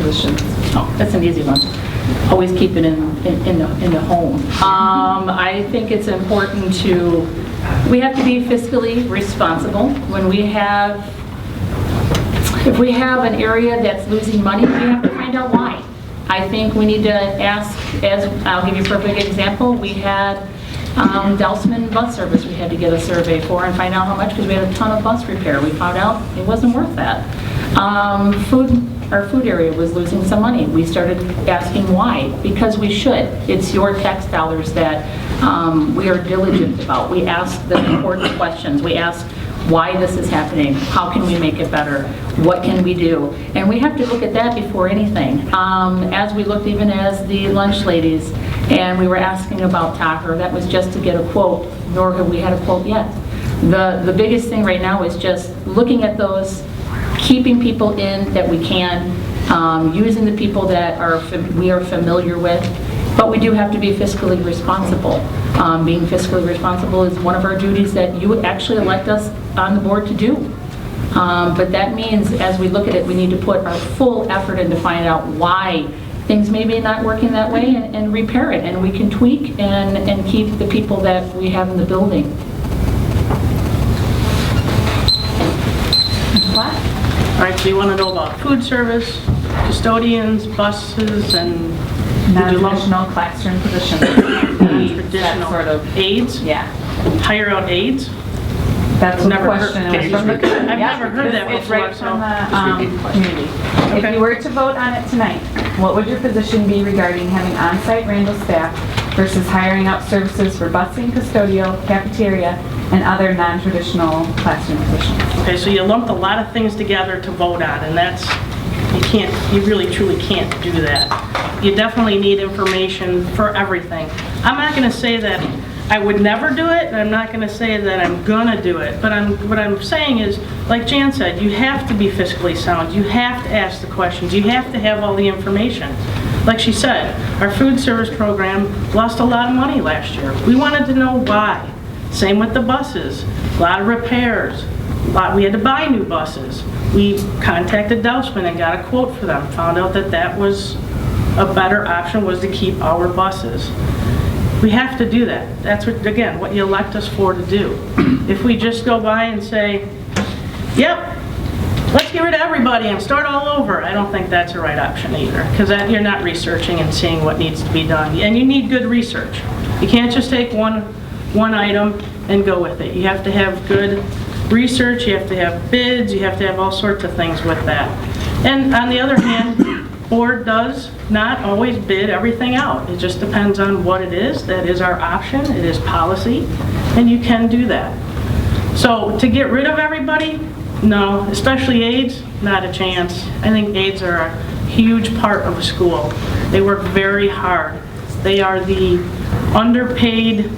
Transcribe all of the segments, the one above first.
positions? Oh, that's an easy one. Always keep it in the home. I think it's important we have to be fiscally responsible. If we have an area that's losing money, we have to find out why. I think we need to ask, I'll give you a perfect example. We had Delsman bus service we had to get a survey for and find out how much, because we had a ton of bus repair. We found out it wasn't worth that. Our food area was losing some money. We started asking why, because we should. It's your tax dollars that we are diligent about. We ask the important questions. We ask why this is happening, how can we make it better, what can we do? And we have to look at that before anything. As we looked even as the lunch ladies, and we were asking about Tacker, that was just to get a quote, nor have we had a quote yet. The biggest thing right now is just looking at those, keeping people in that we can, using the people that we are familiar with, but we do have to be fiscally responsible. Being fiscally responsible is one of our duties that you actually elect us on the board to do. But that means, as we look at it, we need to put our full effort in to find out why things may be not working that way and repair it. And we can tweak and keep the people that we have in the building. What? All right, so you want to know about food service, custodians, buses, and Non-traditional classroom positions. non-traditional Sort of. aides? Yeah. Hire out aides? That's the Never question. heard- It was from the- I've never heard that It's before, right so from just repeat the the question. community. Okay. If you were to vote on it tonight, what would your position be regarding having on-site Randall staff versus hiring out services for busing, custodial, cafeteria, and other non-traditional classroom positions? Okay, so you lumped a lot of things together to vote on, and that's, you really truly can't do that. You definitely need information for everything. I'm not going to say that I would never do it, and I'm not going to say that I'm going to do it, but what I'm saying is, like Jan said, you have to be fiscally sound. You have to ask the questions. You have to have all the information. Like she said, our food service program lost a lot of money last year. We wanted to know why. Same with the buses. A lot of repairs. We had to buy new buses. We contacted Delsman and got a quote for them. Found out that was a better option, was to keep our buses. We have to do that. That's what you elect us for to do. If we just go by and say, yep, let's get rid of everybody and start all over, I don't think that's the right option either, because you're not researching and seeing what needs to be done. And you need good research. You can't just take one item and go with it. You have to have good research, you have to have bids, you have to have all sorts of things with that. And on the other hand, board does not always bid everything out. It just depends on what it is. That is our option. It is policy, and you can do that. So to get rid of everybody, no, especially aides, not a chance. I think aides are a huge part of a school. They work very hard. They are the underpaid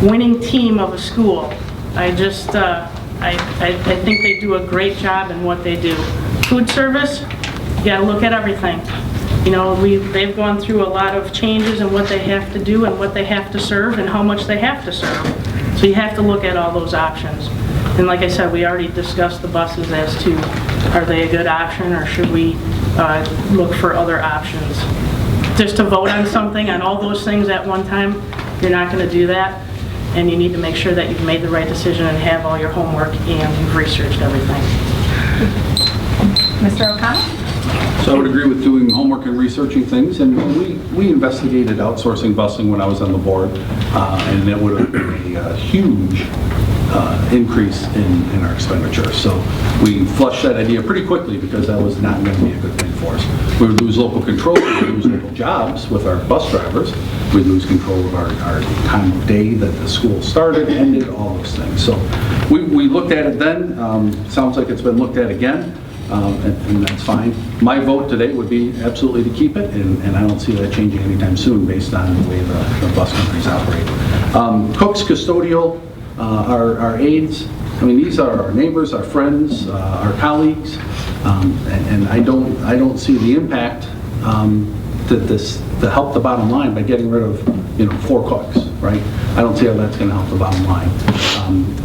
winning team of a school. I think they do a great job in what they do. Food service, you got to look at everything. You know, they've gone through a lot of changes in what they have to do and what they have to serve and how much they have to serve. So you have to look at all those options. And like I said, we already discussed the buses as to, are they a good option, or should we look for other options? Just to vote on something, on all those things at one time, you're not going to do that. And you need to make sure that you've made the right decision and have all your homework and you've researched everything. Mr. O'Connell? So I would agree with doing homework and researching things, and we investigated outsourcing busing when I was on the board, and it would have been a huge increase in our expenditure. So we flushed that idea pretty quickly because that was not going to be a good thing for us. We would lose local control, we would lose local jobs with our bus drivers, we'd lose control of our time of day that the school started, ended, all those things. So we looked at it then. Sounds like it's been looked at again. And that's fine. My vote today would be absolutely to keep it, and I don't see that changing anytime soon based on the way the bus companies operate. Cooks, custodial, our aides, I mean, these are our neighbors, our friends, our colleagues, and I don't see the impact to help the bottom line by getting rid of 4 cooks, right? I don't see how that's going to help the bottom line.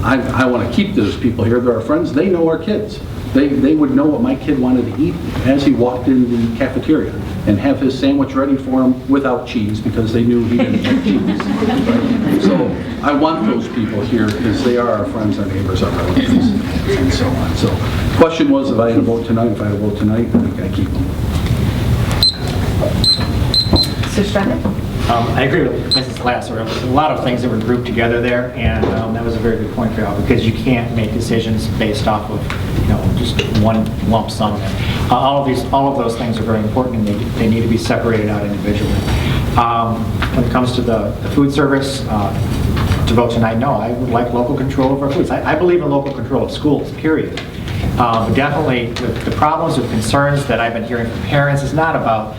I want to keep those people here. They're our friends. They know our kids. they would know what my kid wanted to eat as he walked in the cafeteria and have his sandwich ready for him without cheese because they knew he didn't like cheese. Right? So I want those people here because they are our friends, our neighbors, our relatives, and so on. So the question was, if I had a vote tonight, I think I keep them. Mr. Strudwick? I agree with Mrs. Glasser. There was a lot of things that were grouped together there, and that was a very good point for y'all, because you can't make decisions based off of, just one lump sum. All of those things are very important, and they need to be separated out individually. When it comes to the food service, to vote tonight, no, I would like local control of our foods. I believe in local control of schools, period. But definitely, the problems or concerns that I've been hearing from parents is not about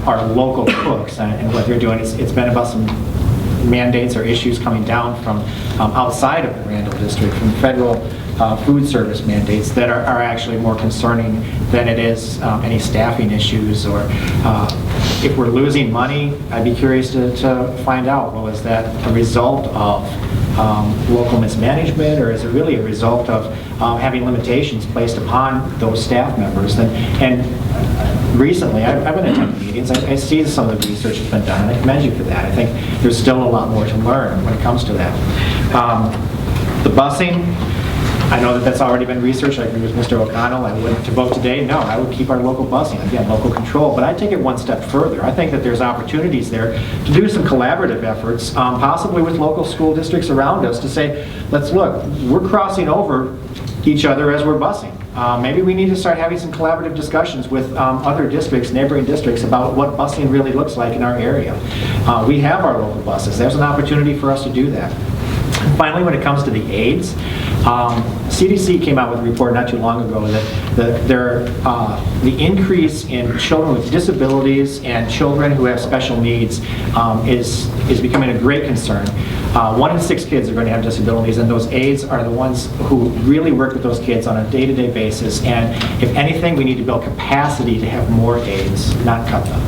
our local cooks and what they're doing. It's been about some mandates or issues coming down from outside of the Randall district, from federal food service mandates that are actually more concerning than it is any staffing issues. Or if we're losing money, I'd be curious to find out, well, is that a result of local mismanagement, or is it really a result of having limitations placed upon those staff members? And recently, I've been attending meetings, I see some of the research that's been done, and I commend you for that. I think there's still a lot more to learn when it comes to that. The busing, I know that that's already been researched. I agree with Mr. O'Connell. I wouldn't to vote today. No, I would keep our local busing. Again, local control. But I take it one step further. I think that there's opportunities there to do some collaborative efforts, possibly with local school districts around us, to say, let's look, we're crossing over each other as we're busing. Maybe we need to start having some collaborative discussions with other districts, neighboring districts, about what busing really looks like in our area. We have our local buses. There's an opportunity for us to do that. Finally, when it comes to the aids, CDC came out with a report not too long ago that the increase in children with disabilities and children who have special needs is becoming a great concern. 1 in 6 kids are going to have disabilities, and those aides are the ones who really work with those kids on a day-to-day basis. And if anything, we need to build capacity to have more aides, not cut them.